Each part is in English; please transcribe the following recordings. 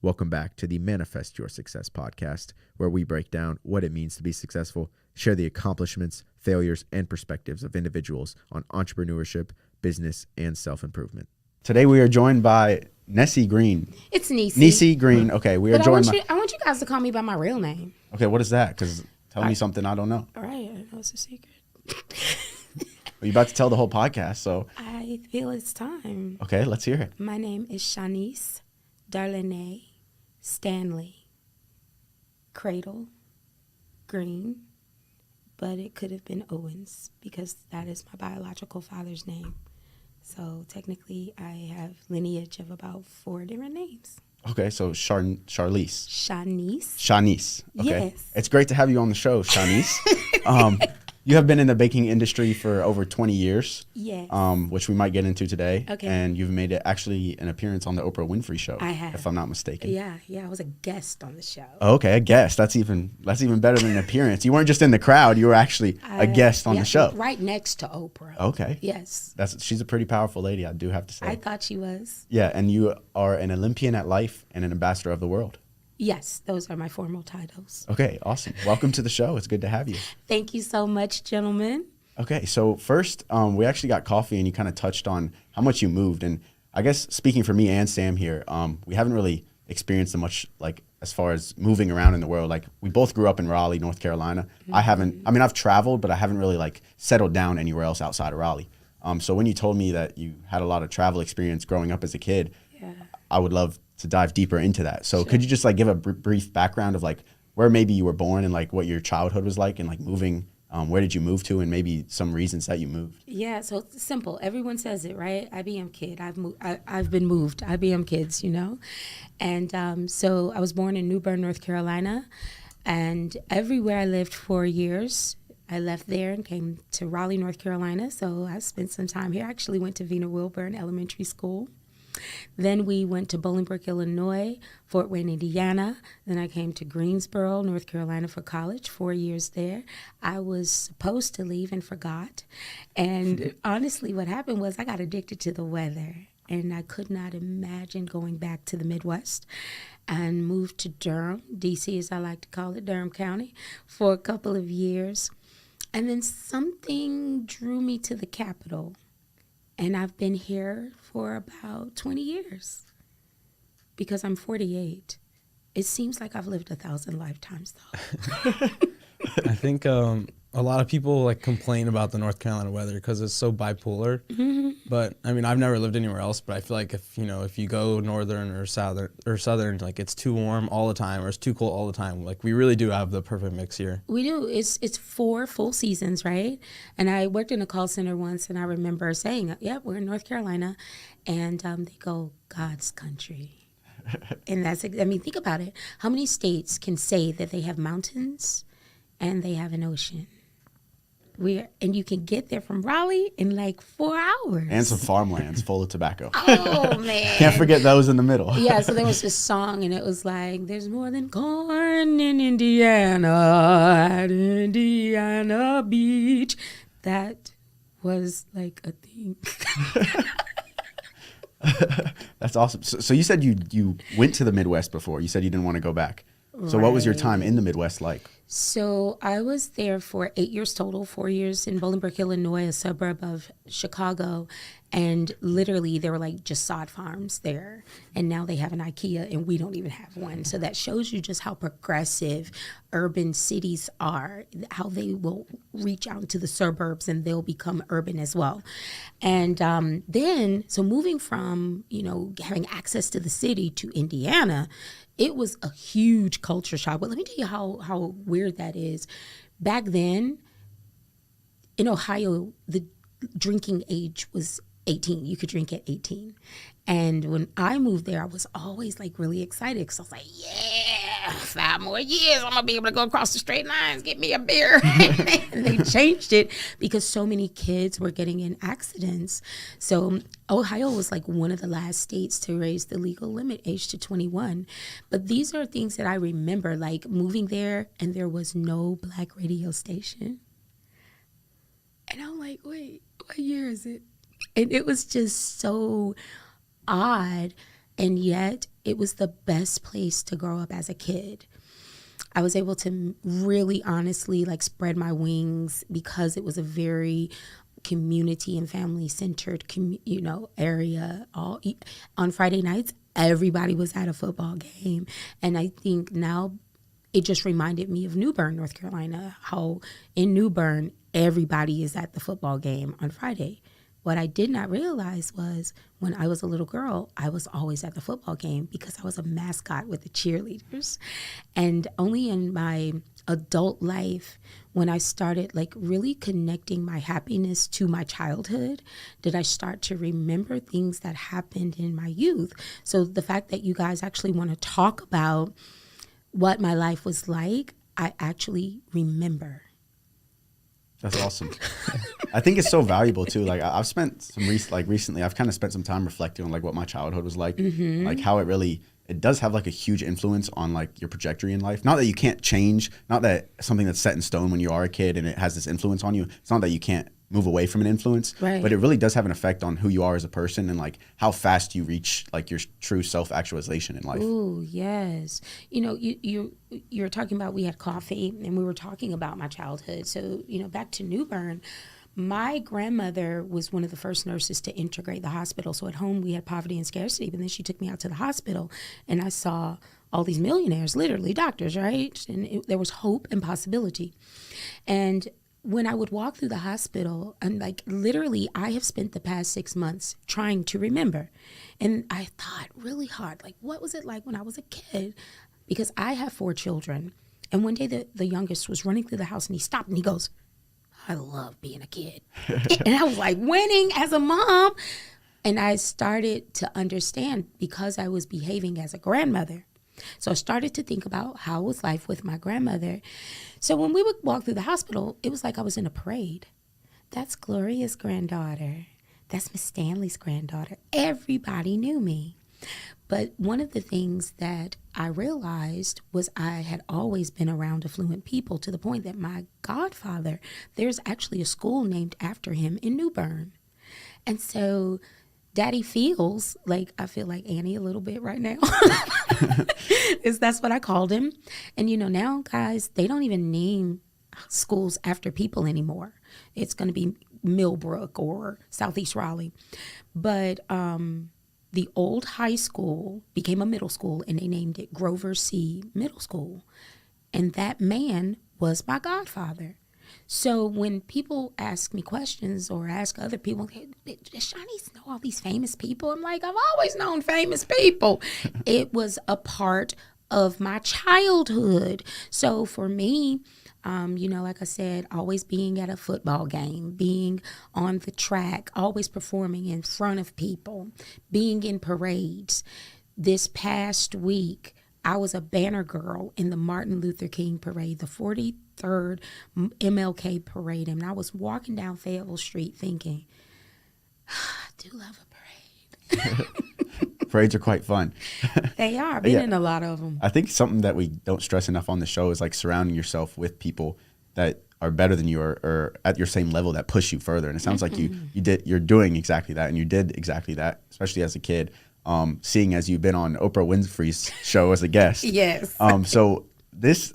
Welcome back to the Manifest Your Success podcast, where we break down what it means to be successful, share the accomplishments, failures, and perspectives of individuals on entrepreneurship, business, and self-improvement. Today we are joined by Nessie Green. It's Niecy. Niecy Green. Okay, we are joined by... I want you guys to call me by my real name. Okay, what is that? Because tell me something I don't know. All right, I know it's a secret. Well, you're about to tell the whole podcast, so... I feel it's time. Okay, let's hear it. My name is Shanice Darlene Stanley Cradle Green, but it could have been Owens because that is my biological father's name. So technically, I have lineage of about 4 different names. Okay, so Charlize. Shanice. Shanice. Okay. Yes. It's great to have you on the show, Shanice. You have been in the baking industry for over 20 years. Yes. Which we might get into today. Okay. And you've made it actually an appearance on the Oprah Winfrey Show. I have. If I'm not mistaken. Yeah, I was a guest on the show. Okay, a guest. That's even better than an appearance. You weren't just in the crowd. You were actually a guest on the show. Right next to Oprah. Okay. Yes. She's a pretty powerful lady, I do have to say. I thought she was. Yeah, and you are an Olympian at life and an ambassador of the world. Yes, those are my formal titles. Okay, awesome. Welcome to the show. It's good to have you. Thank you so much, gentlemen. Okay, so first, we actually got coffee and you kind of touched on how much you moved. And I guess speaking for me and Sam here, we haven't really experienced much like as far as moving around in the world. Like we both grew up in Raleigh, North Carolina. Mm-hmm. I've traveled, but I haven't really like settled down anywhere else outside of Raleigh. So when you told me that you had a lot of travel experience growing up as a kid, I would love to dive deeper into that. So Could you just like give a brief background of like where maybe you were born and like what your childhood was like and like moving, where did you move to and maybe some reasons that you moved? Yeah, so it's simple. Everyone says it, right? IBM kid. I've been moved. IBM kids, you know? And so I was born in New Bern, North Carolina. And everywhere I lived 4 years, I left there and came to Raleigh, North Carolina. So I spent some time here. I actually went to Vina Wilburn Elementary School. Then we went to Bolingbrook, Illinois, Fort Wayne, Indiana. Then I came to Greensboro, North Carolina for college, 4 years there. I was supposed to leave and forgot. And honestly, what happened was I got addicted to the weather. And I could not imagine going back to the Midwest and moved to Durham, D.C. as I like to call it, Durham County, for a couple of years. And then something drew me to the capital. And I've been here for about 20 years because I'm 48. It seems like I've lived 1,000 lifetimes, though. I think a lot of people like complain about the North Carolina weather because it's so bipolar. Mm-hmm. But I mean, I've never lived anywhere else. But I feel like if you go northern or southern, like it's too warm all the time or it's too cold all the time. Like we really do have the perfect mix here. We do. It's 4 full seasons, right? And I worked in a call center once, and I remember saying, "Yep, we're in North Carolina," and they go, "God's country." And think about it. How many states can say that they have mountains and they have an ocean? And you can get there from Raleigh in like 4 hours. And some farmlands full of tobacco. Oh, man. Can't forget those in the middle. Yeah, so there was this song, and it was like, there's more than corn in Indiana at Indiana Beach. That was like a thing. That's awesome. So you said you went to the Midwest before. You said you didn't want to go back. So what was your time in the Midwest like? So I was there for 8 years total, 4 years in Bolingbrook, Illinois, a suburb of Chicago. And literally there were like just sod farms there. And now they have an IKEA and we don't even have one. So that shows you just how progressive urban cities are, how they will reach out into the suburbs and they'll become urban as well. And then moving from, having access to the city to Indiana, it was a huge culture shock. But let me tell you how weird that is. Back then, in Ohio, the drinking age was 18. You could drink at 18. And when I moved there, I was always like really excited because I was like, yeah, 5 more years, I'm going to be able to go across the straight lines, get me a beer. And they changed it because so many kids were getting in accidents. So Ohio was like one of the last states to raise the legal limit age to 21. But these are things that I remember, like moving there and there was no Black radio station. And I'm like, wait, what year is it? And it was just so odd. And yet it was the best place to grow up as a kid. I was able to really honestly like spread my wings because it was a very community and family centered, area. On Friday nights, everybody was at a football game. And I think now it just reminded me of New Bern, North Carolina, how in New Bern, everybody is at the football game on Friday. What I did not realize was when I was a little girl, I was always at the football game because I was a mascot with the cheerleaders. And only in my adult life, when I started like really connecting my happiness to my childhood, did I start to remember things that happened in my youth. So the fact that you guys actually want to talk about what my life was like, I actually remember. That's awesome. I think it's so valuable too. Like I've spent some recently, I've kind of spent some time reflecting on like what my childhood was like, like how it does have like a huge influence on like your trajectory in life. Not that you can't change, not that something that's set in stone when you are a kid and it has this influence on you. It's not that you can't move away from an influence, right. But it really does have an effect on who you are as a person and like how fast you reach like your true self-actualization in life. Ooh, yes. You know, you were talking about, we had coffee and we were talking about my childhood. So, back to New Bern, my grandmother was one of the first nurses to integrate the hospital. So at home we had poverty and scarcity, but then she took me out to the hospital and I saw all these millionaires, literally doctors, right? And there was hope and possibility. And when I would walk through the hospital, and like literally I have spent the past 6 months trying to remember. And I thought really hard, like what was it like when I was a kid? Because I have 4 children. And one day the youngest was running through the house and he stopped and he goes, I love being a kid. And I was like winning as a mom. And I started to understand because I was behaving as a grandmother. So I started to think about how was life with my grandmother. So when we would walk through the hospital, it was like I was in a parade. That's Gloria's granddaughter. That's Miss Stanley's granddaughter. Everybody knew me. But one of the things that I realized was I had always been around affluent people to the point that my godfather, there's actually a school named after him in New Bern. And so Daddy feels like, I feel like Annie a little bit right now. That's what I called him. And now guys, they don't even name schools after people anymore. It's going to be Millbrook or Southeast Raleigh. But the old high school became a middle school and they named it Grover C. Middle School. And that man was my godfather. So when people ask me questions or ask other people, does Shanice know all these famous people? I'm like, I've always known famous people. It was a part of my childhood. So for me, like I said, always being at a football game, being on the track, always performing in front of people, being in parades. This past week, I was a banner girl in the Martin Luther King parade, the 43rd MLK parade. And I was walking down Fayetteville Street thinking, I do love a parade. Parades are quite fun. They are. I've been in a lot of them. I think something that we don't stress enough on the show is like surrounding yourself with people that are better than you or at your same level that push you further. And it sounds like you're doing exactly that, and you did exactly that, especially as a kid. Seeing as you've been on Oprah Winfrey's show as a guest. Yes. So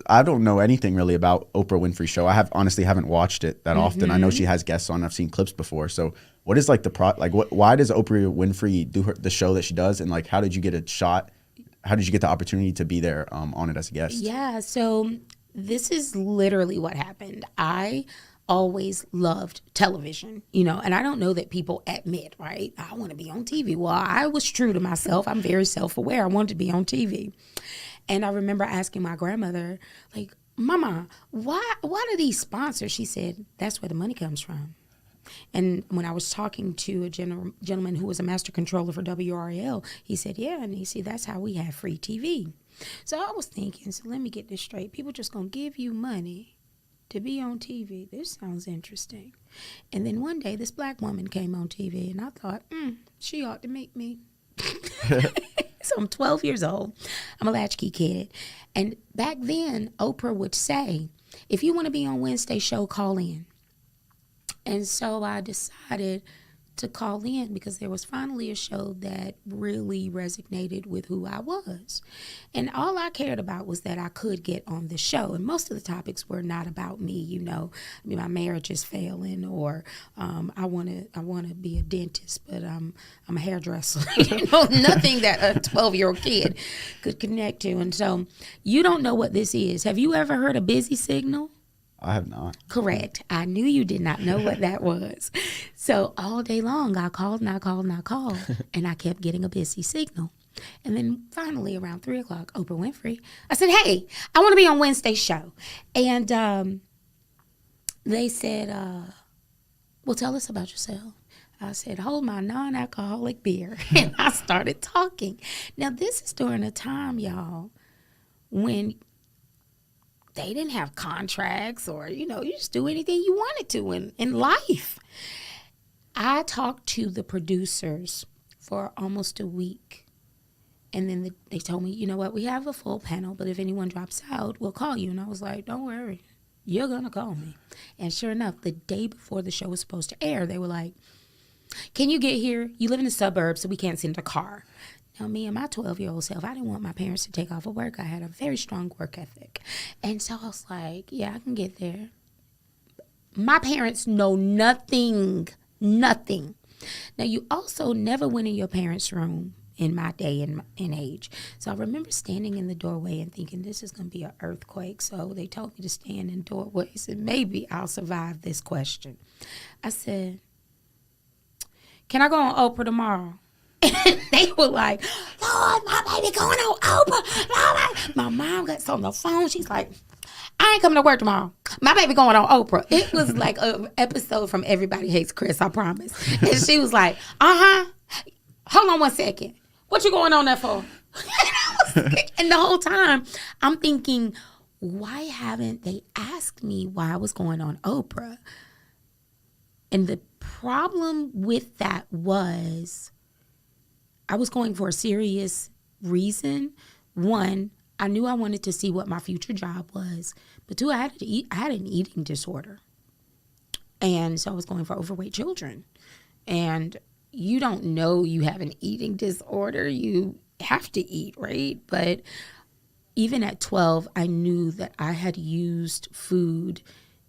I don't know anything really about Oprah Winfrey's show. I honestly haven't watched it that often. I know she has guests on. I've seen clips before. So what is like why does Oprah Winfrey do the show that she does? And like, how did you get a shot? How did you get the opportunity to be there on it as a guest? Yeah. So this is literally what happened. I always loved television, and I don't know that people admit, right? I want to be on TV. Well, I was true to myself. I'm very self-aware. I wanted to be on TV. And I remember asking my grandmother, like, Mama, why do these sponsors? She said, that's where the money comes from. And when I was talking to a gentleman who was a master controller for WRL, he said, yeah, and he said, that's how we have free TV. So I was thinking, so let me get this straight. People just going to give you money to be on TV. This sounds interesting. And then one day, this black woman came on TV, and I thought, she ought to meet me. So I'm 12 years old. I'm a latchkey kid. And back then, Oprah would say, if you want to be on Wednesday show, call in. And so I decided to call in because there was finally a show that really resonated with who I was. And all I cared about was that I could get on the show. And most of the topics were not about me, you know. I mean, my marriage is failing, or I wanna be a dentist, but I'm a hairdresser. You know, nothing that a 12-year-old kid could connect to. And so you don't know what this is. Have you ever heard a busy signal? I have not. Correct. I knew you did not know what that was. So all day long, I called and I called and I called, and I kept getting a busy signal. And then finally, around 3 o'clock, Oprah Winfrey, I said, hey, I want to be on Wednesday's show. And they said, well, tell us about yourself. I said, hold my non-alcoholic beer. And I started talking. Now, this is during a time, y'all, when they didn't have contracts, or, you know, you just do anything you wanted to in life. I talked to the producers for almost a week. And then they told me, you know what, we have a full panel, but if anyone drops out, we'll call you. And I was like, don't worry, you're going to call me. And sure enough, the day before the show was supposed to air, they were like, can you get here? You live in the suburbs, so we can't send a car. Now, me and my 12-year-old self, I didn't want my parents to take off of work. I had a very strong work ethic. And so I was like, yeah, I can get there. My parents know nothing. Now, you also never went in your parents' room in my day and age. So I remember standing in the doorway and thinking, this is going to be an earthquake. So they told me to stand in doorways and maybe I'll survive this question. I said, can I go on Oprah tomorrow? And they were like, Lord, my baby going on Oprah. Lord, my mom gets on the phone. She's like, I ain't coming to work tomorrow. My baby going on Oprah. It was like an episode from Everybody Hates Chris, I promise. And she was like, hold on 1 second. What you going on there for? And the whole time I'm thinking, why haven't they asked me why I was going on Oprah? And the problem with that was I was going for a serious reason. One, I knew I wanted to see what my future job was. But two, I had an eating disorder. And so I was going for overweight children. And you don't know you have an eating disorder. You have to eat, right? But even at 12, I knew that I had used food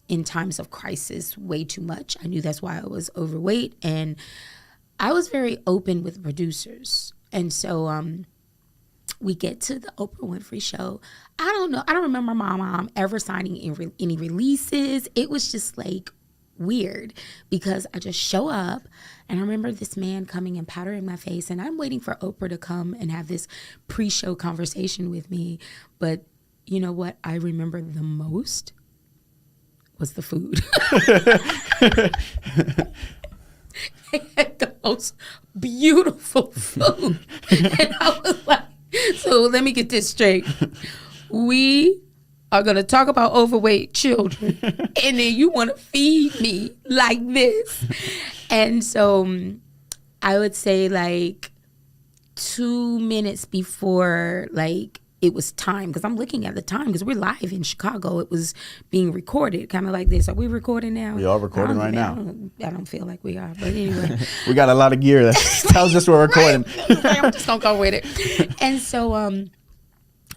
in times of crisis way too much. I knew that's why I was overweight. And I was very open with producers. And so we get to the Oprah Winfrey show. I don't know. I don't remember my mom ever signing any releases. It was just like weird because I just show up and I remember this man coming and powdering my face, and I'm waiting for Oprah to come and have this pre-show conversation with me. But you know what I remember the most was the food. They had the most beautiful food. And I was like, so let me get this straight. We are going to talk about overweight children, and then you want to feed me like this. And so I would say like 2 minutes before like it was time, because I'm looking at the time because we're live in Chicago. It was being recorded, kind of like this. Are we recording now? We are recording right now. I don't feel like we are, but anyway. We got a lot of gear that tells us we're recording. Right? I'm just going to go with it. And so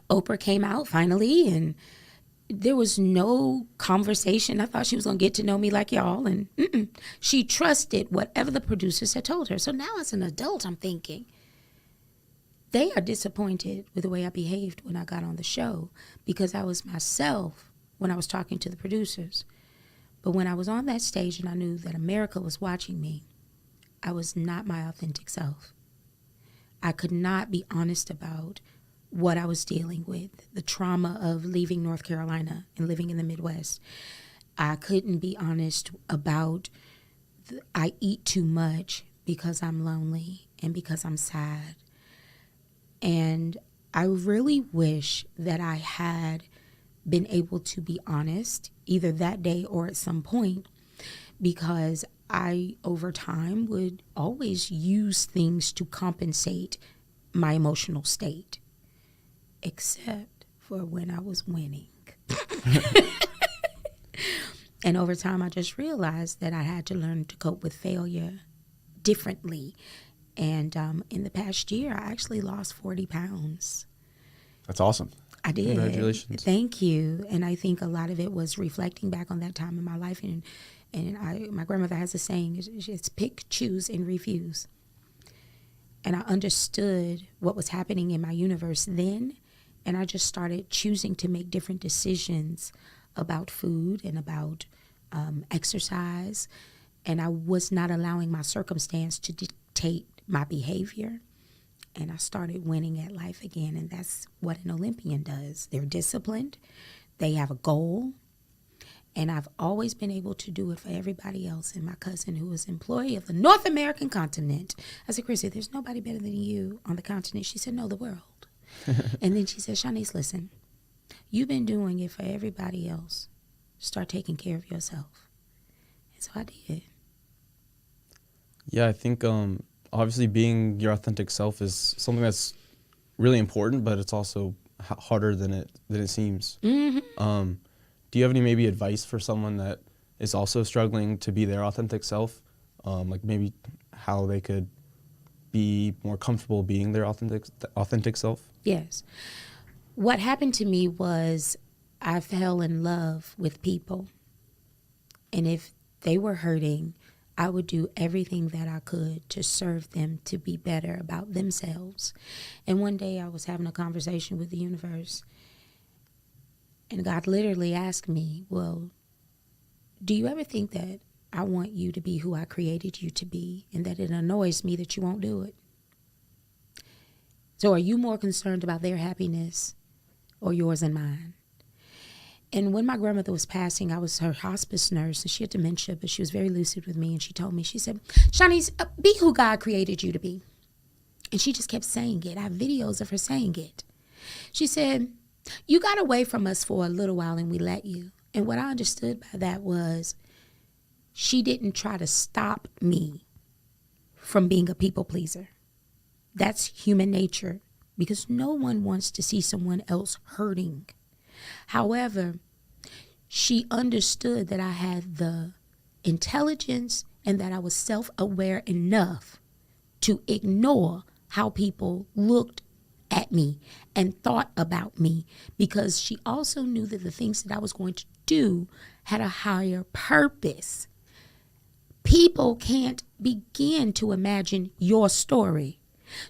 Oprah came out finally, and there was no conversation. I thought she was going to get to know me like y'all, and she trusted whatever the producers had told her. So now as an adult, I'm thinking, they are disappointed with the way I behaved when I got on the show because I was myself when I was talking to the producers. But when I was on that stage and I knew that America was watching me, I was not my authentic self. I could not be honest about what I was dealing with, the trauma of leaving North Carolina and living in the Midwest. I couldn't be honest about I eat too much because I'm lonely and because I'm sad. And I really wish that I had been able to be honest either that day or at some point, because I, over time, would always use things to compensate my emotional state, except for when I was winning. And over time, I just realized that I had to learn to cope with failure differently. And in the past year, I actually lost 40 pounds. That's awesome. I did. Congratulations. Thank you. And I think a lot of it was reflecting back on that time in my life. My grandmother has a saying, it's pick, choose, and refuse. And I understood what was happening in my universe then. And I just started choosing to make different decisions about food and about exercise. And I was not allowing my circumstance to dictate my behavior. And I started winning at life again. And that's what an Olympian does. They're disciplined. They have a goal. And I've always been able to do it for everybody else. And my cousin, who was employee of the North American continent, I said, Chrissy, there's nobody better than you on the continent. She said, no, the world. And then she said, Shanice, listen, you've been doing it for everybody else. Start taking care of yourself. And so I did. Yeah, I think obviously being your authentic self is something that's really important, but it's also harder than it seems. Mm-hmm. Do you have any maybe advice for someone that is also struggling to be their authentic self? Like maybe how they could be more comfortable being their authentic self? Yes. What happened to me was I fell in love with people. And if they were hurting, I would do everything that I could to serve them to be better about themselves. And one day I was having a conversation with the universe, and God literally asked me, well, do you ever think that I want you to be who I created you to be, and that it annoys me that you won't do it? So are you more concerned about their happiness or yours and mine? And when my grandmother was passing, I was her hospice nurse, and she had dementia, but she was very lucid with me. And she told me, she said, Shanice, be who God created you to be. And she just kept saying it. I have videos of her saying it. She said, you got away from us for a little while and we let you. And what I understood by that was she didn't try to stop me from being a people pleaser. That's human nature, because no one wants to see someone else hurting. However, she understood that I had the intelligence and that I was self-aware enough to ignore how people looked at me and thought about me, because she also knew that the things that I was going to do had a higher purpose. People can't begin to imagine your story.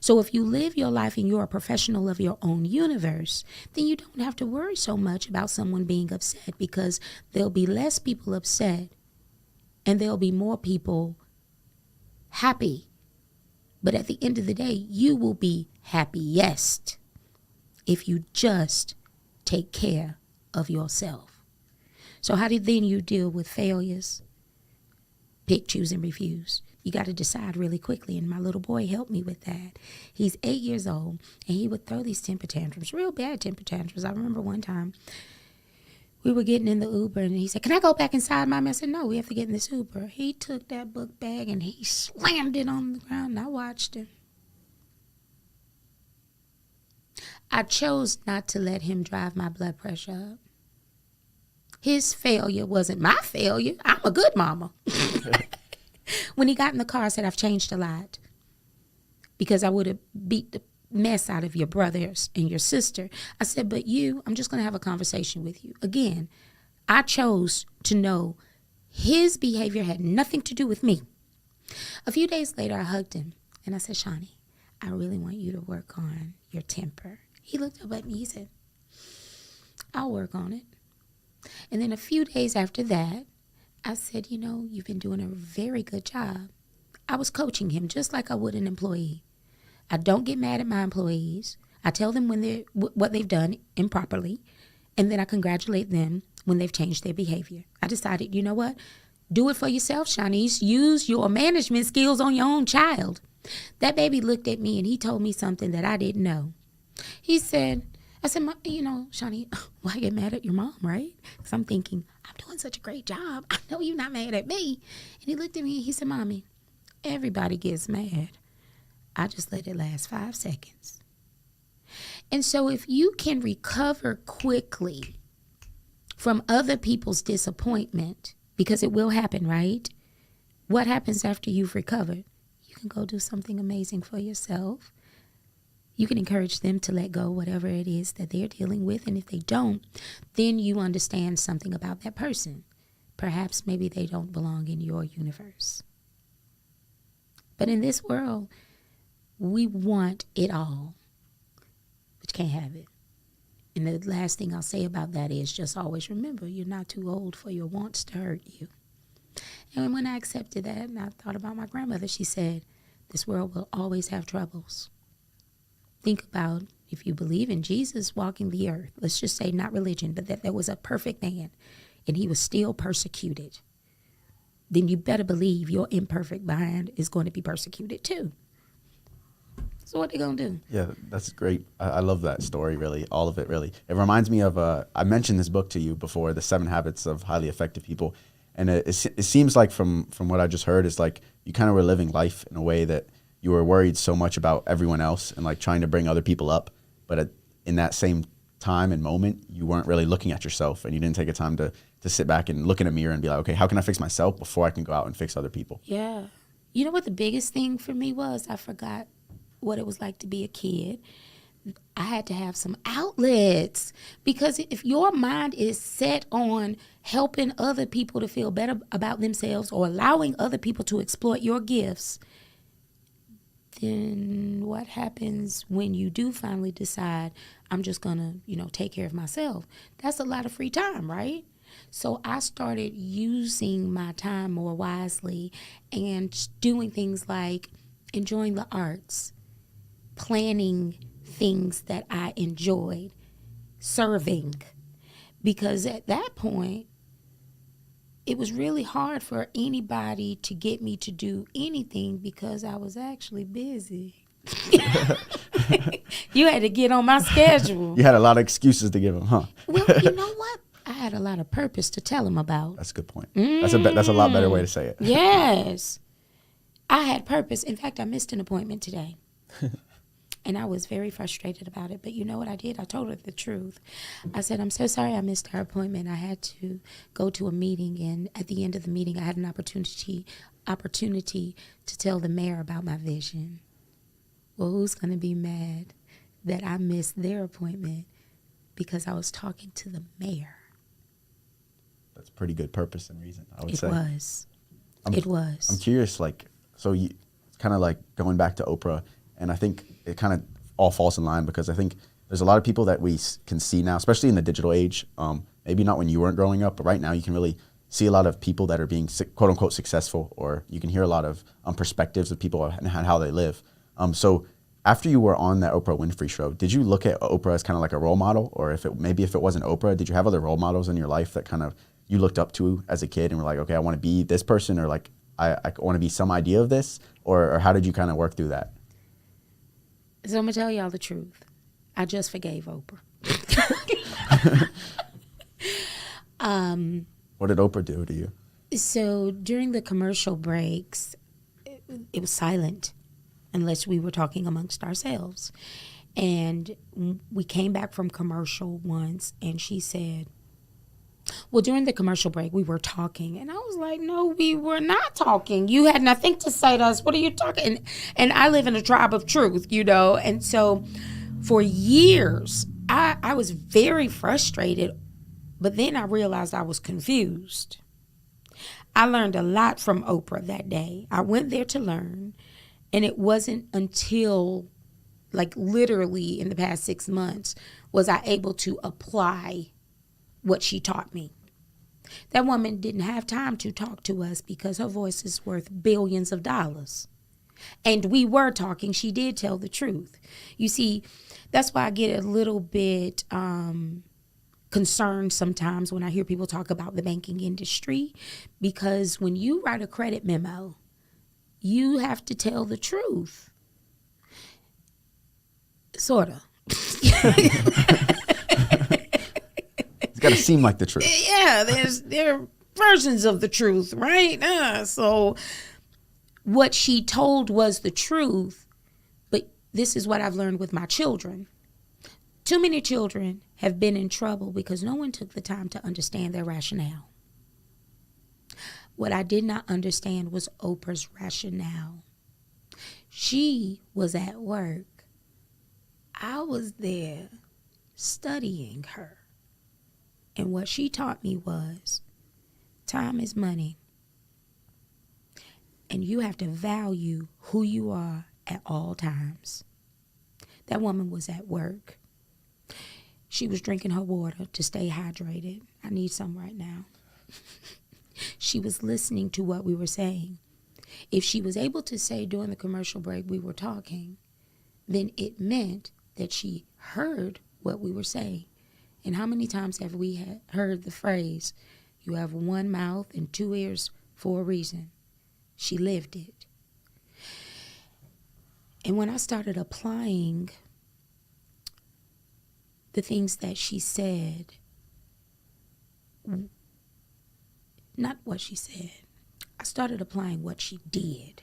So if you live your life and you're a professional of your own universe, then you don't have to worry so much about someone being upset, because there'll be less people upset and there'll be more people happy. But at the end of the day, you will be happiest if you just take care of yourself. So how did then you deal with failures? Pick, choose, and refuse. You got to decide really quickly. And my little boy helped me with that. He's 8 years old, and he would throw these temper tantrums, real bad temper tantrums. I remember one time we were getting in the Uber, and he said, can I go back inside, Mom? I said, no, we have to get in this Uber. He took that book bag and he slammed it on the ground, and I watched him. I chose not to let him drive my blood pressure up. His failure wasn't my failure. I'm a good mama. When he got in the car, I said, I've changed a lot, because I would have beat the mess out of your brothers and your sister. I said, but you, I'm just going to have a conversation with you. Again, I chose to know his behavior had nothing to do with me. A few days later, I hugged him, and I said, Shawnee, I really want you to work on your temper. He looked up at me. He said, I'll work on it. And then a few days after that, I said, you know, you've been doing a very good job. I was coaching him just like I would an employee. I don't get mad at my employees. I tell them when what they've done improperly, and then I congratulate them when they've changed their behavior. I decided, you know what? Do it for yourself, Shanice. Use your management skills on your own child. That baby looked at me, and he told me something that I didn't know. He said, I said, you know, Shawnee, why get mad at your mom, right? Because I'm thinking, I'm doing such a great job. I know you're not mad at me. And he looked at me and he said, Mommy, everybody gets mad. I just let it last 5 seconds. And so if you can recover quickly from other people's disappointment, because it will happen, right? What happens after you've recovered? can go do something amazing for yourself. You can encourage them to let go whatever it is that they're dealing with. And if they don't, then you understand something about that person. Perhaps maybe they don't belong in your universe. But in this world, we want it all, but you can't have it. And the last thing I'll say about that is just always remember, you're not too old for your wants to hurt you. And when I accepted that, and I thought about my grandmother, she said, this world will always have troubles. Think about if you believe in Jesus walking the earth, let's just say not religion, but that there was a perfect man and he was still persecuted, then you better believe your imperfect mind is going to be persecuted too. So what are they going to do? Yeah, that's great. I love that story, really, all of it, really. It reminds me of, I mentioned this book to you before, The 7 Habits of Highly Effective People. And it seems like from what I just heard is like you kind of were living life in a way that you were worried so much about everyone else and like trying to bring other people up. But in that same time and moment, you weren't really looking at yourself and you didn't take a time to sit back and look in a mirror and be like, okay, how can I fix myself before I can go out and fix other people? Yeah. You know what the biggest thing for me was? I forgot what it was like to be a kid. I had to have some outlets, because if your mind is set on helping other people to feel better about themselves or allowing other people to exploit your gifts, then what happens when you do finally decide, I'm just going to, take care of myself? That's a lot of free time, right? So I started using my time more wisely and doing things like enjoying the arts, planning things that I enjoyed, serving. Because at that point, it was really hard for anybody to get me to do anything because I was actually busy. You had to get on my schedule. You had a lot of excuses to give them, huh? Well, you know what? I had a lot of purpose to tell them about. That's a good point. That's a lot better way to say it. Yes. I had purpose. In fact, I missed an appointment today. And I was very frustrated about it. But you know what I did? I told her the truth. I said, I'm so sorry I missed our appointment. I had to go to a meeting. And at the end of the meeting, I had an opportunity to tell the mayor about my vision. Well, who's going to be mad that I missed their appointment because I was talking to the mayor? That's pretty good purpose and reason, I would say. It was. I'm curious, like, so you kind of like going back to Oprah, and I think it kind of all falls in line because I think there's a lot of people that we can see now, especially in the digital age. Maybe not when you weren't growing up, but right now you can really see a lot of people that are being quote unquote successful, or you can hear a lot of perspectives of people and how they live. So after you were on that Oprah Winfrey show, did you look at Oprah as kind of like a role model, or if it wasn't Oprah, did you have other role models in your life that kind of you looked up to as a kid and were like, okay, I want to be this person, or like I want to be some idea of this, or how did you kind of work through that? So I'm going to tell y'all the truth. I just forgave Oprah. What did Oprah do to you? So during the commercial breaks, it was silent unless we were talking amongst ourselves. And we came back from commercial once and she said, well, during the commercial break, we were talking. And I was like, no, we were not talking. You had nothing to say to us. What are you talking? And I live in a tribe of truth, And so for years, I was very frustrated. But then I realized I was confused. I learned a lot from Oprah that day. I went there to learn. And it wasn't until, like literally in the past 6 months, was I able to apply what she taught me. That woman didn't have time to talk to us because her voice is worth billions of dollars. And we were talking. She did tell the truth. You see, that's why I get a little bit concerned sometimes when I hear people talk about the banking industry, because when you write a credit memo, you have to tell the truth. Sort of. It's got to seem like the truth. Yeah, there are versions of the truth, right? So what she told was the truth, but this is what I've learned with my children. Too many children have been in trouble because no one took the time to understand their rationale. What I did not understand was Oprah's rationale. She was at work. I was there studying her. And what she taught me was time is money. And you have to value who you are at all times. That woman was at work. She was drinking her water to stay hydrated. I need some right now. She was listening to what we were saying. If she was able to say during the commercial break we were talking, then it meant that she heard what we were saying. And how many times have we heard the phrase, you have one mouth and two ears for a reason? She lived it. And when I started applying the things that she said, not what she said, I started applying what she did.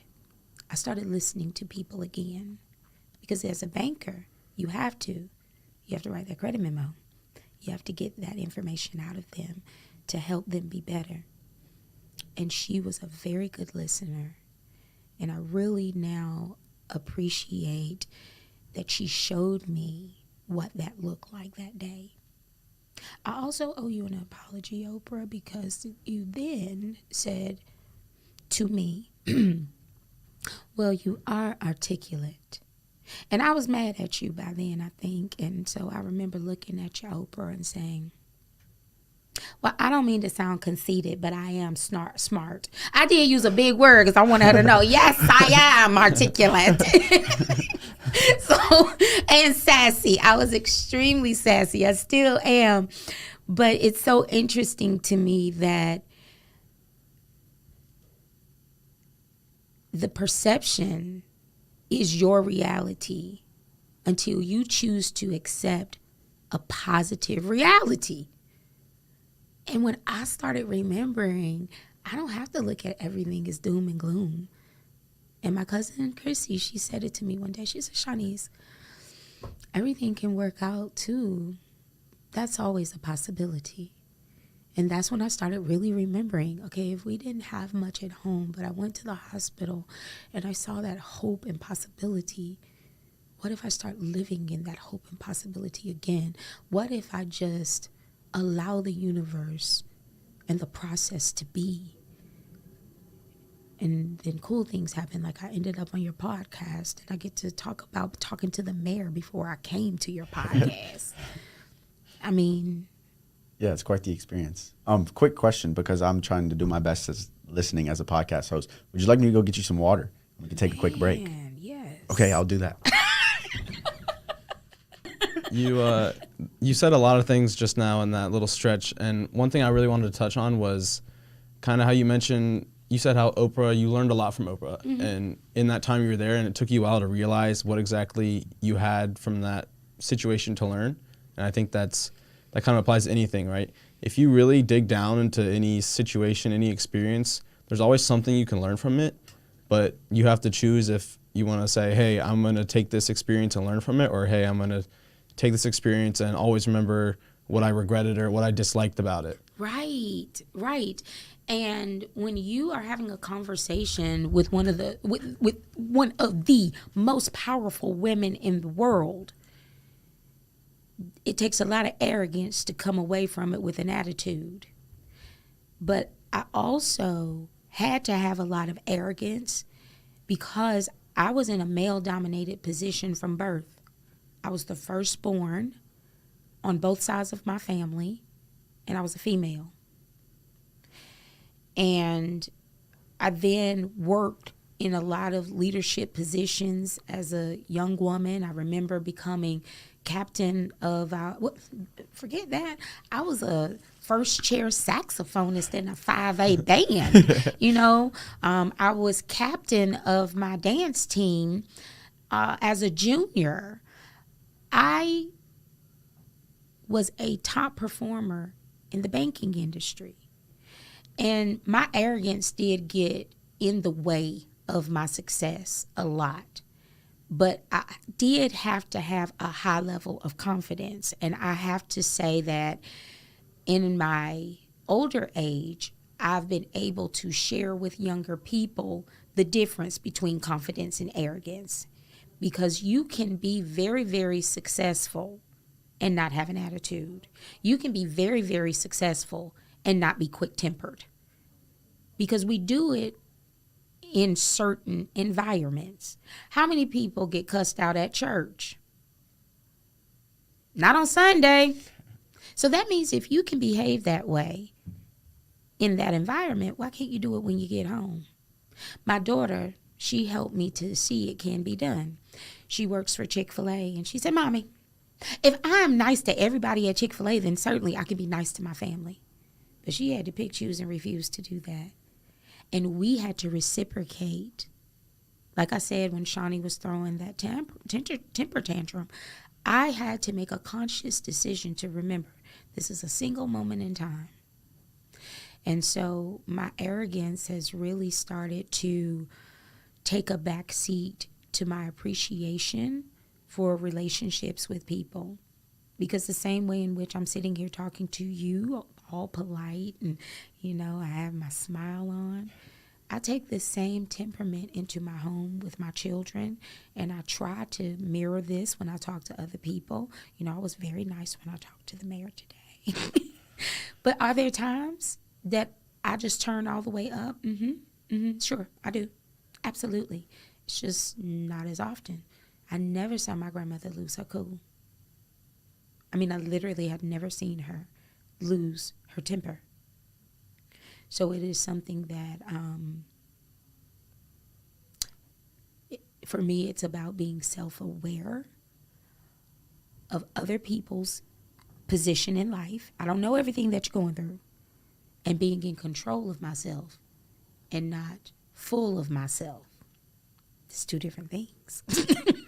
I started listening to people again. Because as a banker, you have to write that credit memo. You have to get that information out of them to help them be better. And she was a very good listener. And I really now appreciate that she showed me what that looked like that day. I also owe you an apology, Oprah, because you then said to me, well, you are articulate. And I was mad at you by then, I think. And so I remember looking at you, Oprah, and saying, well, I don't mean to sound conceited, but I am smart. I did use a big word because I wanted her to know, yes, I am articulate. And sassy. I was extremely sassy. I still am. But it's so interesting to me that the perception is your reality until you choose to accept a positive reality. And when I started remembering, I don't have to look at everything as doom and gloom. And my cousin Chrissy, she said it to me one day. She said, Shanice, everything can work out too. That's always a possibility. And that's when I started really remembering, okay, if we didn't have much at home, but I went to the hospital and I saw that hope and possibility, what if I start living in that hope and possibility again? What if I just allow the universe and the process to be? And then cool things happen. Like I ended up on your podcast and I get to talk about talking to the mayor before I came to your podcast. I mean, yeah, it's quite the experience. Quick question, because I'm trying to do my best as listening as a podcast host. Would you like me to go get you some water? We can take a quick break. Yes. Okay, I'll do that. You said a lot of things just now in that little stretch, and one thing I really wanted to touch on was kind of how you mentioned, you said how you learned a lot from Oprah, and in that time you were there, and it took you a while to realize what exactly you had from that situation to learn. And I think that kind of applies to anything, right? If you really dig down into any situation, any experience, there's always something you can learn from it, but you have to choose if you want to say, hey, I'm going to take this experience and learn from it, or hey, I'm going to take this experience and always remember what I regretted or what I disliked about it. Right. And when you are having a conversation with one of the most powerful women in the world, it takes a lot of arrogance to come away from it with an attitude. But I also had to have a lot of arrogance because I was in a male-dominated position from birth. I was the firstborn on both sides of my family, and I was a female. And I then worked in a lot of leadership positions as a young woman. I remember becoming captain of forget that. I was a first chair saxophonist in a 5A band. I was captain of my dance team as a junior. I was a top performer in the banking industry. And my arrogance did get in the way of my success a lot. But I did have to have a high level of confidence. And I have to say that in my older age, I've been able to share with younger people the difference between confidence and arrogance, because you can be very, very successful and not have an attitude. You can be very, very successful and not be quick-tempered, because we do it in certain environments. How many people get cussed out at church? Not on Sunday. So that means if you can behave that way in that environment, why can't you do it when you get home? My daughter, she helped me to see it can be done. She works for Chick-fil-A, and she said, Mommy, if I'm nice to everybody at Chick-fil-A, then certainly I can be nice to my family. But she had to pick, choose, and refuse to do that. And we had to reciprocate. Like I said, when Shawnee was throwing that temper tantrum, I had to make a conscious decision to remember this is a single moment in time. And so my arrogance has really started to take a back seat to my appreciation for relationships with people. Because the same way in which I'm sitting here talking to you, all polite and, I have my smile on, I take the same temperament into my home with my children, and I try to mirror this when I talk to other people. I was very nice when I talked to the mayor today. But are there times that I just turn all the way up? Sure, I do. Absolutely. It's just not as often. I never saw my grandmother lose her cool. I literally had never seen her lose her temper. So it is something that, for me, it's about being self-aware of other people's position in life. I don't know everything that you're going through. And being in control of myself and not full of myself. It's two different things.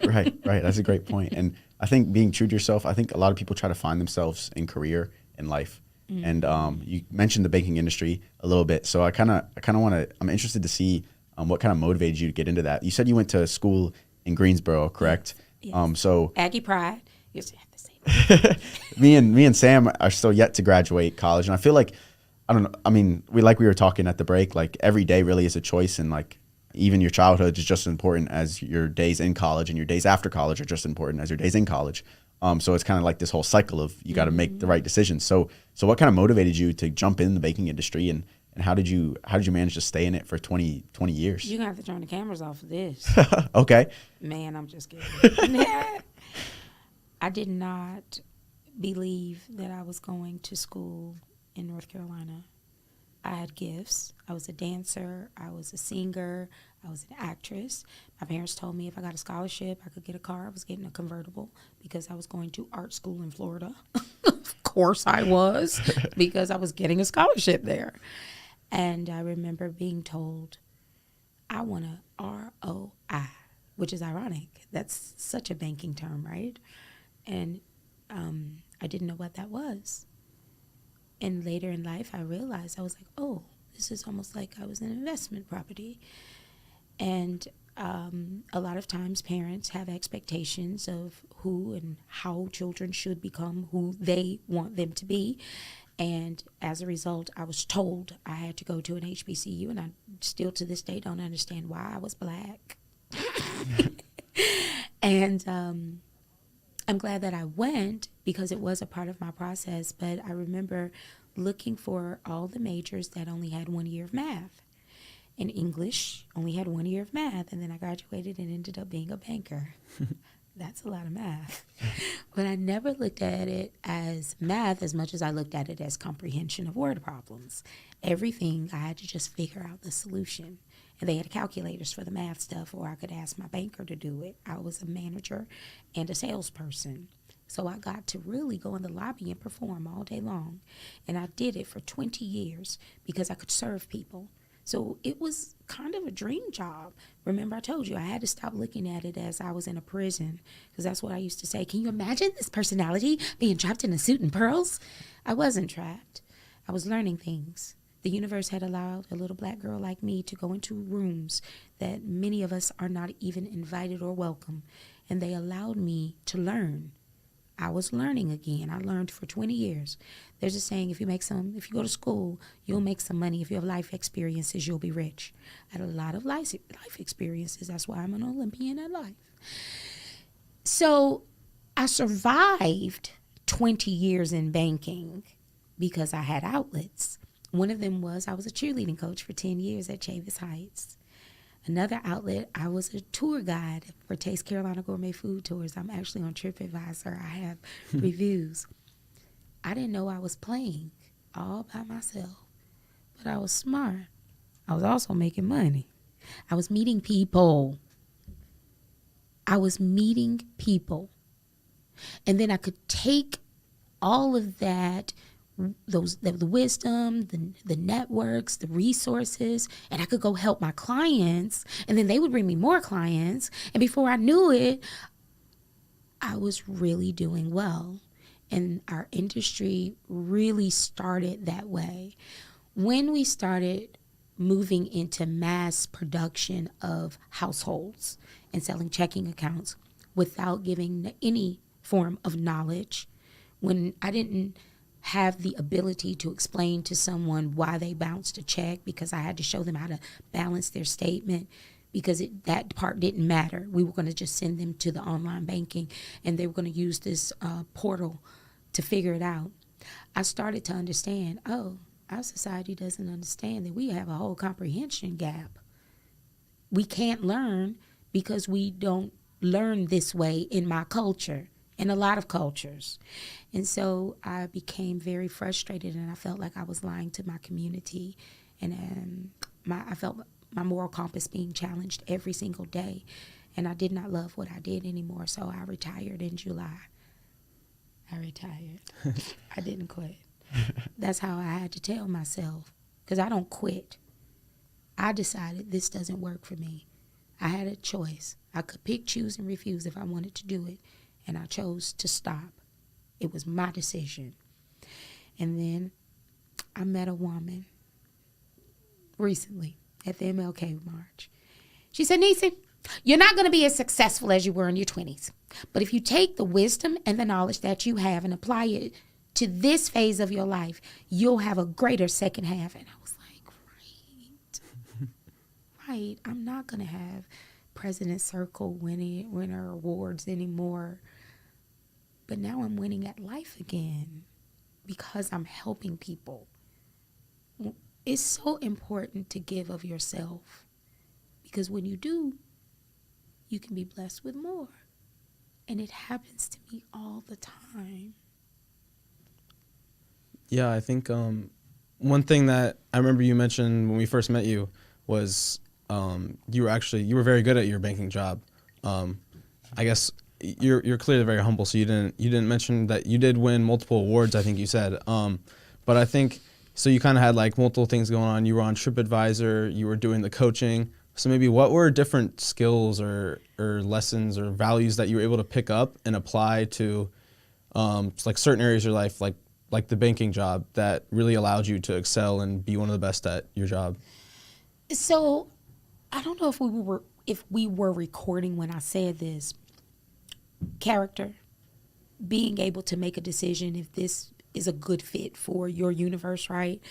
Right. That's a great point. And I think being true to yourself, I think a lot of people try to find themselves in career and life. And you mentioned the banking industry a little bit. So I'm interested to see what kind of motivated you to get into that. You said you went to school in Greensboro, correct? Yes. So Aggie Pride. You have to say that. me and Sam are still yet to graduate college. And I feel like, I don't know, we were talking at the break, like every day really is a choice, and like even your childhood is just as important as your days in college, and your days after college are just as important as your days in college. So it's kind of like this whole cycle of you got to make the right decisions. So what kind of motivated you to jump in the banking industry, and how did you manage to stay in it for 20 years? You're going to have to turn the cameras off of this. Okay. Man, I'm just kidding. I did not believe that I was going to school in North Carolina. I had gifts. I was a dancer. I was a singer. I was an actress. My parents told me if I got a scholarship, I could get a car. I was getting a convertible because I was going to art school in Florida. Of course I was, because I was getting a scholarship there. And I remember being told, I want a ROI, which is ironic. That's such a banking term, right? And I didn't know what that was. And later in life, I realized, I was like, oh, this is almost like I was an investment property. And a lot of times parents have expectations of who and how children should become who they want them to be. And as a result, I was told I had to go to an HBCU, and I still to this day don't understand why I was black. And I'm glad that I went, because it was a part of my process. But I remember looking for all the majors that only had 1 year of math. And English only had 1 year of math. And then I graduated and ended up being a banker. That's a lot of math. But I never looked at it as math as much as I looked at it as comprehension of word problems. Everything, I had to just figure out the solution. And they had calculators for the math stuff, or I could ask my banker to do it. I was a manager and a salesperson. So I got to really go in the lobby and perform all day long. And I did it for 20 years because I could serve people. So it was kind of a dream job. Remember, I told you I had to stop looking at it as I was in a prison, because that's what I used to say. Can you imagine this personality being trapped in a suit and pearls? I wasn't trapped. I was learning things. The universe had allowed a little black girl like me to go into rooms that many of us are not even invited or welcome. And they allowed me to learn. I was learning again. I learned for 20 years. There's a saying, if you go to school, you'll make some money. If you have life experiences, you'll be rich. I had a lot of life experiences. That's why I'm an Olympian at life. So I survived 20 years in banking because I had outlets. One of them was I was a cheerleading coach for 10 years at Chavis Heights. Another outlet, I was a tour guide for Taste Carolina Gourmet Food Tours. I'm actually on TripAdvisor. I have reviews. I didn't know I was playing all by myself, but I was smart. I was also making money. I was meeting people. And then I could take all of that, the wisdom, the networks, the resources, and I could go help my clients, and then they would bring me more clients. And before I knew it, I was really doing well. And our industry really started that way. When we started moving into mass production of households and selling checking accounts without giving any form of knowledge, when I didn't have the ability to explain to someone why they bounced a check because I had to show them how to balance their statement because that part didn't matter. We were going to just send them to the online banking and they were going to use this portal to figure it out. I started to understand, our society doesn't understand that we have a whole comprehension gap. We can't learn because we don't learn this way in my culture, in a lot of cultures. And so I became very frustrated and I felt like I was lying to my community. And I felt my moral compass being challenged every single day. And I did not love what I did anymore. So I retired in July. I didn't quit. That's how I had to tell myself, because I don't quit. I decided this doesn't work for me. I had a choice. I could pick, choose, and refuse if I wanted to do it. And I chose to stop. It was my decision. And then I met a woman recently at the MLK March. She said, Nisa, you're not going to be as successful as you were in your 20s. But if you take the wisdom and the knowledge that you have and apply it to this phase of your life, you'll have a greater second half. And I was like, right. I'm not going to have President's Circle winner awards anymore. But now I'm winning at life again because I'm helping people. It's so important to give of yourself because when you do, you can be blessed with more. And it happens to me all the time. Yeah, I think one thing that I remember you mentioned when we first met you was you were very good at your banking job. I guess you're clearly very humble, so you didn't mention that you did win multiple awards, I think you said. But I think so you kind of had like multiple things going on. You were on TripAdvisor, you were doing the coaching. So maybe what were different skills or lessons or values that you were able to pick up and apply to like certain areas of your life, like the banking job, that really allowed you to excel and be one of the best at your job? So I don't know if we were recording when I said this. Character, being able to make a decision if this is a good fit for your universe, right?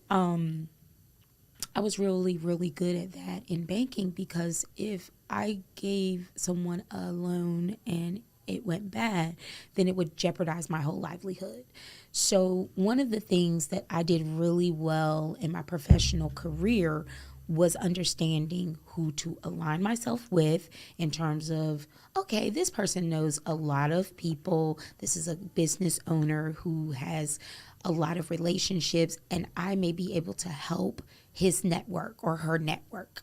I was really, really good at that in banking because if I gave someone a loan and it went bad, then it would jeopardize my whole livelihood. So one of the things that I did really well in my professional career was understanding who to align myself with in terms of, okay, this person knows a lot of people. This is a business owner who has a lot of relationships, and I may be able to help his network or her network.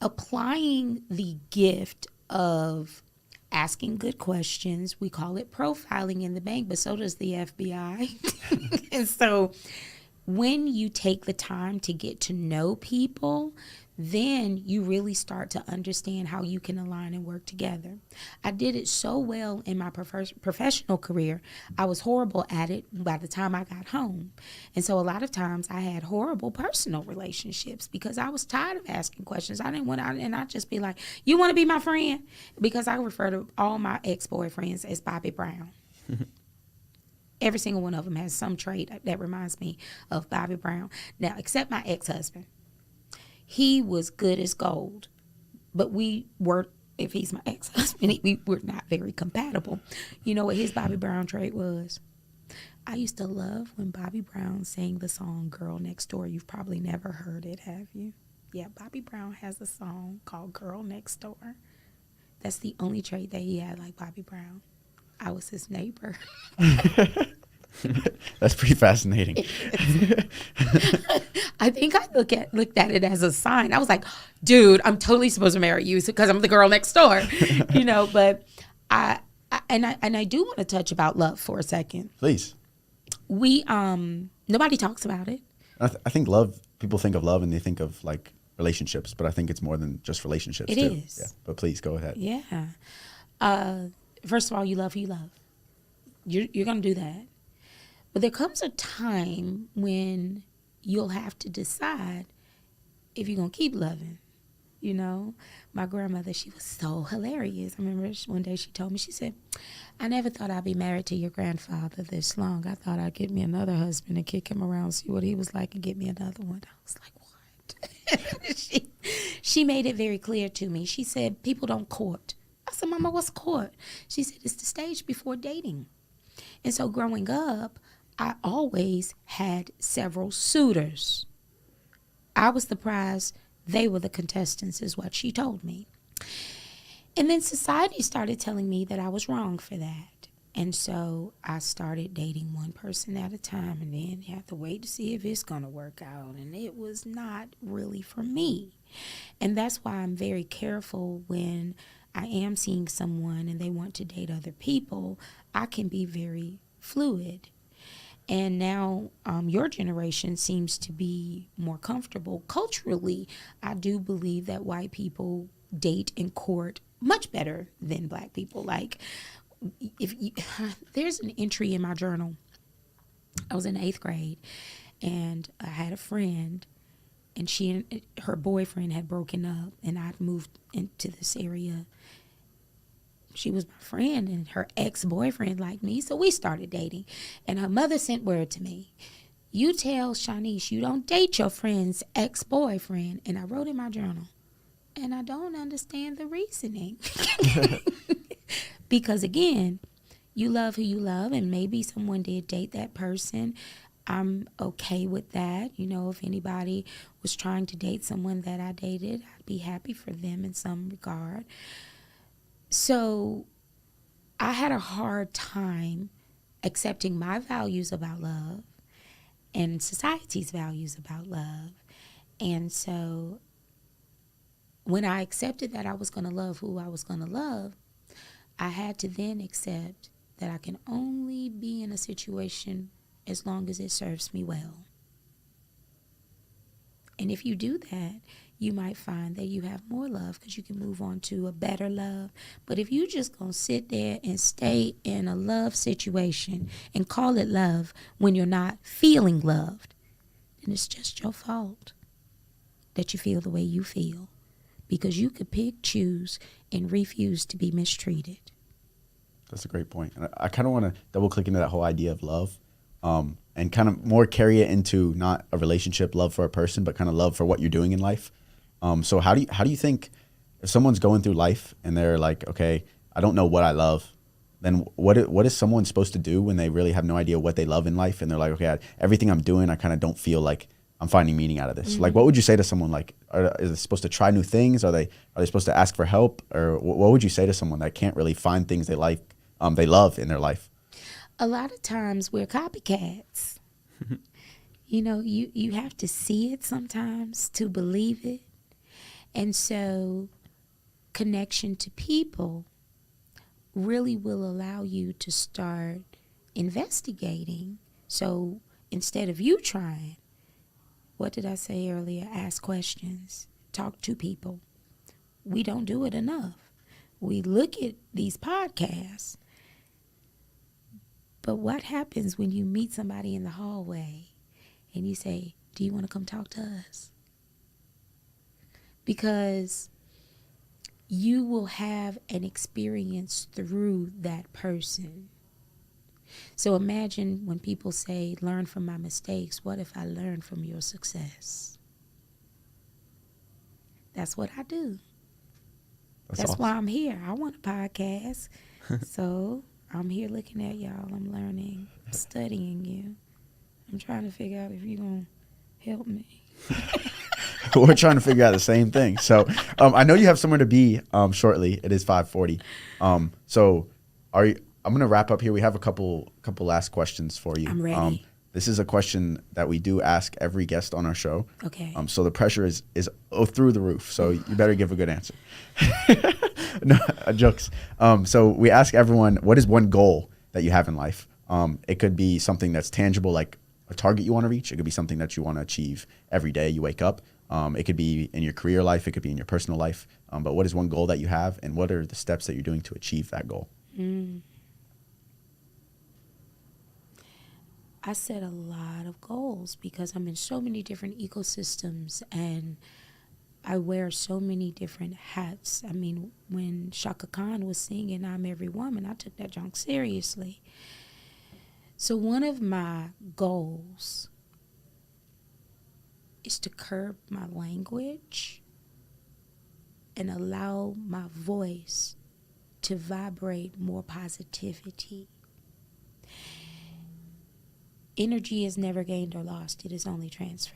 Applying the gift of asking good questions, we call it profiling in the bank, but so does the FBI. And so when you take the time to get to know people, then you really start to understand how you can align and work together. I did it so well in my professional career. I was horrible at it by the time I got home. And so a lot of times I had horrible personal relationships because I was tired of asking questions. I didn't want to, and I'd just be like, you want to be my friend? Because I refer to all my ex-boyfriends as Bobby Brown. Every single one of them has some trait that reminds me of Bobby Brown. Now, except my ex-husband. He was good as gold, but we weren't, if he's my ex-husband, we were not very compatible. You know what his Bobby Brown trait was? I used to love when Bobby Brown sang the song Girl Next Door. You've probably never heard it, have you? Yeah, Bobby Brown has a song called Girl Next Door. That's the only trait that he had like Bobby Brown. I was his neighbor. That's pretty fascinating. I think I looked at it as a sign. I was like, dude, I'm totally supposed to marry you because I'm the girl next door, you know. But I do want to touch about love for a second. Please. We nobody talks about it. I think love. People think of love and they think of like relationships, but I think it's more than just relationships. It too. is. Yeah. But please go ahead. Yeah. First of all, you love who you love. You're gonna do that. But there comes a time when you'll have to decide if you're going to keep loving. You know, my grandmother, she was so hilarious. I remember one day she told me, she said, I never thought I'd be married to your grandfather this long. I thought I'd get me another husband and kick him around, see what he was like, and get me another one. I was like, what? She made it very clear to me. She said, people don't court. I said, Mama, what's court? She said, it's the stage before dating. And so growing up, I always had several suitors. I was the prize. They were the contestants is what she told me. And then society started telling me that I was wrong for that. And so I started dating one person at a time and then you have to wait to see if it's going to work out. And it was not really for me. And that's why I'm very careful when I am seeing someone and they want to date other people. I can be very fluid. And now your generation seems to be more comfortable. Culturally, I do believe that white people date and court much better than black people. Like, there's an entry in my journal. I was in 8th grade, and I had a friend, and she and her boyfriend had broken up, and I'd moved into this area. She was my friend, and her ex-boyfriend liked me, so we started dating. And her mother sent word to me, you tell Shanice you don't date your friend's ex-boyfriend. And I wrote in my journal, and I don't understand the reasoning. Because, again, you love who you love, and maybe someone did date that person. I'm okay with that. You know, if anybody was trying to date someone that I dated, I'd be happy for them in some regard. So I had a hard time accepting my values about love and society's values about love. And so when I accepted that I was going to love who I was going to love, I had to then accept that I can only be in a situation as long as it serves me well. And if you do that, you might find that you have more love because you can move on to a better love. But if you just gonna sit there and stay in a love situation and call it love when you're not feeling loved, then it's just your fault that you feel the way you feel, because you could pick, choose, and refuse to be mistreated. That's a great point. And I kind of want to double click into that whole idea of love, and kind of more carry it into not a relationship love for a person, but kind of love for what you're doing in life. So how do you think if someone's going through life and they're like, okay, I don't know what I love, then what is someone supposed to do when they really have no idea what they love in life, and they're like, okay, everything I'm doing, I kind of don't feel like I'm finding meaning out of this. Mm-hmm. Like, what would you say to someone? Like, is they supposed to try new things? Are they supposed to ask for help? Or what would you say to someone that can't really find things they like, they love in their life? A lot of times we're copycats. You know, you have to see it sometimes to believe it. And so connection to people really will allow you to start investigating. So instead of you trying, what did I say earlier? Ask questions. talk to people. We don't do it enough. We look at these podcasts, but what happens when you meet somebody in the hallway and you say, do you want to come talk to us? Because you will have an experience through that person. So imagine when people say, learn from my mistakes. What if I learn from your success? That's what I do. That's awesome. why I'm here. I want a podcast. So I'm here looking at y'all. I'm learning, studying you. I'm trying to figure out if you're going to help me. We're trying to figure out the same thing. So I know you have somewhere to be shortly. It is 5:40. So I'm going to wrap up here. We have a couple last questions for you. I'm ready. This is a question that we do ask every guest on our show. Okay. So the pressure is through the roof. So you better give a good answer. No, jokes. So we ask everyone, what is one goal that you have in life? It could be something that's tangible, like a target you want to reach. It could be something that you want to achieve every day you wake up. It could be in your career life. It could be in your personal life. But what is one goal that you have, and what are the steps that you're doing to achieve that goal? I set a lot of goals because I'm in so many different ecosystems and I wear so many different hats. I mean, when Shaka Khan was singing I'm Every Woman, I took that junk seriously. So one of my goals is to curb my language and allow my voice to vibrate more positivity. Energy is never gained or lost. It is only transferred.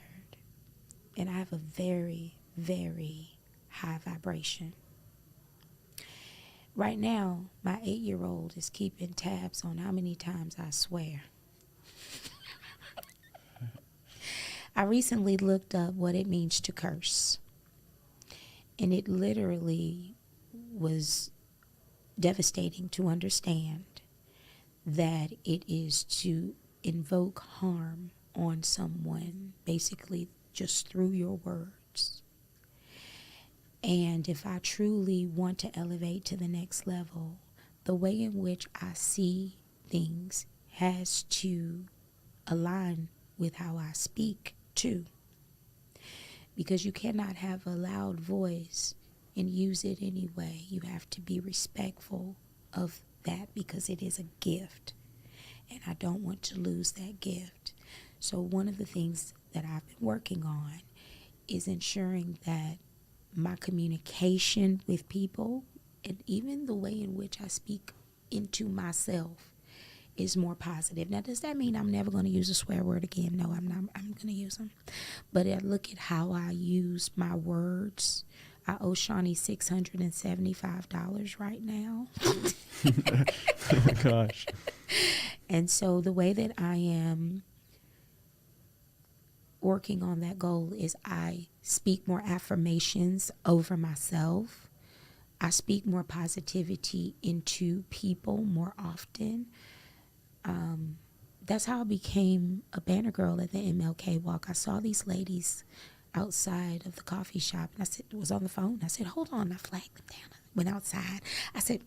And I have a very, very high vibration. Right now, my 8-year-old is keeping tabs on how many times I swear. I recently looked up what it means to curse. And it literally was devastating to understand that it is to invoke harm on someone, basically just through your words. And if I truly want to elevate to the next level, the way in which I see things has to align with how I speak too. Because you cannot have a loud voice and use it anyway. You have to be respectful of that because it is a gift. And I don't want to lose that gift. So one of the things that I've been working on is ensuring that my communication with people and even the way in which I speak into myself is more positive. Now, does that mean I'm never going to use a swear word again? No, I'm not. I'm going to use them. But I look at how I use my words. I owe Shawnee $675 right now. Oh my gosh. And so the way that I am working on that goal is I speak more affirmations over myself. I speak more positivity into people more often. That's how I became a banner girl at the MLK walk. I saw these ladies outside of the coffee shop, and I said, was on the phone. I said, hold on. I flagged them down. I went outside. I said,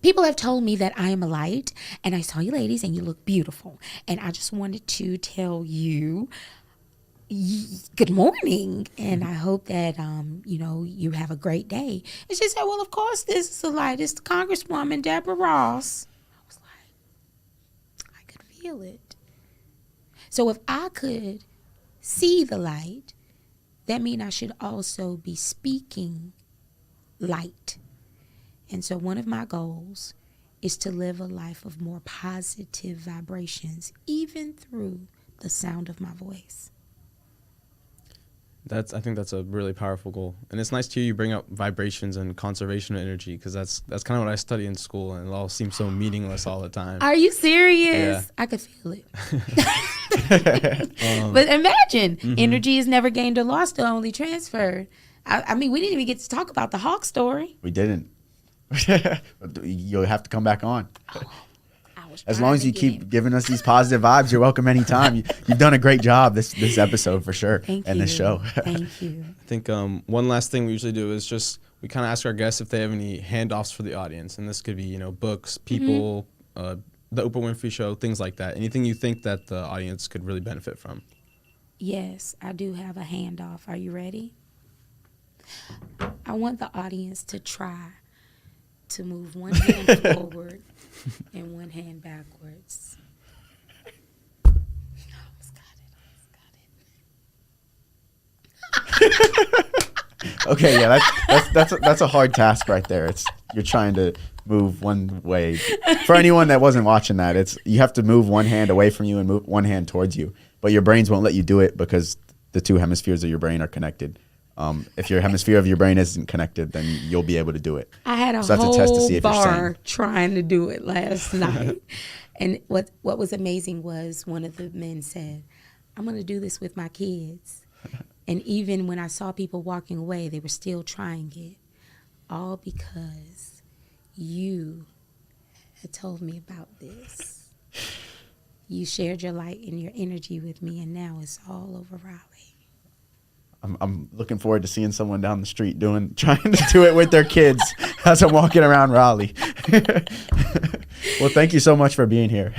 people have told me that I am a light, and I saw you ladies, and you look beautiful. And I just wanted to tell you, good morning, and I hope that, you have a great day. And she said, well, of course, this is the light. It's the Congresswoman, Deborah Ross. I was like, I could feel it. So if I could see the light, that means I should also be speaking light. And so one of my goals is to live a life of more positive vibrations, even through the sound of my voice. I think that's a really powerful goal. And it's nice to hear you bring up vibrations and conservation of energy, because that's kind of what I study in school, and it all seems so meaningless all the time. Are you serious? Yeah. I could feel it. But imagine, energy is never gained or lost, or only transferred. I mean, we didn't even get to talk about the Hawk story. We didn't. You'll have to come back on. I As long as you keep giving us these positive vibes, you're welcome anytime. You've done a great job this episode for sure. Thank and you. this show. Thank you. I think one last thing we usually do is just we kind of ask our guests if they have any handoffs for the audience, and this could be books, people, the Oprah Winfrey Show, things like that. Anything you think that the audience could really benefit from? Yes, I do have a handoff. Are you ready? I want the audience to try to move one hand forward and one hand backwards. Almost got it. Okay, yeah, that's a hard task right there. You're trying to move one way. For anyone that wasn't watching that, you have to move one hand away from you and move one hand towards you. But your brains won't let you do it because the two hemispheres of your brain are connected. If your hemisphere of your brain isn't connected, then you'll be able to do it. I had a So that's a whole test to see if you're bar sane. trying to do it last night. And what was amazing was one of the men said, I'm going to do this with my kids. And even when I saw people walking away, they were still trying it. All because you had told me about this. You shared your light and your energy with me, and now it's all over Raleigh. I'm looking forward to seeing someone down the street trying to do it with their kids as I'm walking around Raleigh. Well, thank you so much for being here.